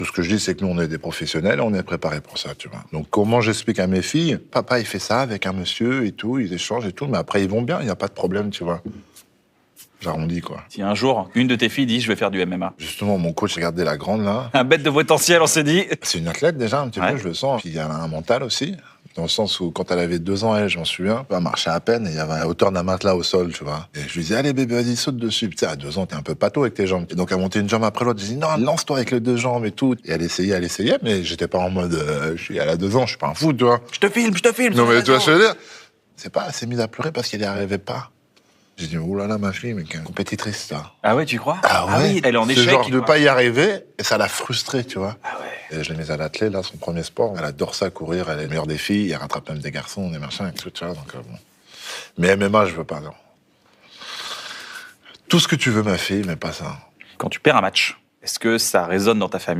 Tout ce que je dis, c'est que nous, on est des professionnels, on est préparés pour ça, tu vois. Donc, comment j'explique à mes filles, papa, il fait ça avec un monsieur et tout, ils échangent et tout, mais après, ils vont bien, il n'y a pas de problème, tu vois. J'arrondis, quoi. Si un jour, une de tes filles dit « je vais faire du MMA », Justement, mon coach, regardez la grande, là. un bête de potentiel, on s'est dit. C'est une athlète, déjà, un petit Ouais. peu, je le sens. Puis, il y a un mental aussi. Dans le sens où, quand elle avait 2 ans, elle, je m'en souviens, elle marchait à peine et il y avait à hauteur d'un matelas au sol, tu vois. Et je lui disais, allez bébé, vas-y, saute dessus. Puis, tu sais, à 2 ans, t'es un peu pâteau avec tes jambes. Et donc, elle montait une jambe après l'autre. Je dis, non, lance-toi avec les 2 jambes et tout. Et elle essayait, mais j'étais pas en mode, elle a 2 ans, je suis pas un fou, tu vois. Je te filme. Non, mais tu vois ce que je veux dire? C'est pas, elle s'est mise à pleurer parce qu'elle n'y arrivait pas. J'ai dit, oulala, ma fille, mais quelle compétitrice, ça. Ah ouais, tu crois? Ah ouais? Oui, elle est en échec. Ce genre de quoi. pas y arriver, et ça l'a frustrée, tu vois. Ah ouais. Et je l'ai mise à l'athlé, là, son premier sport. Elle adore ça, courir, elle est meilleure des filles, elle rattrape même des garçons, des machins, et tout, tu vois, donc bon. Mais MMA, je veux pas, non. Tout ce que tu veux, ma fille, mais pas ça. Quand tu perds un match, est-ce que ça résonne dans ta famille?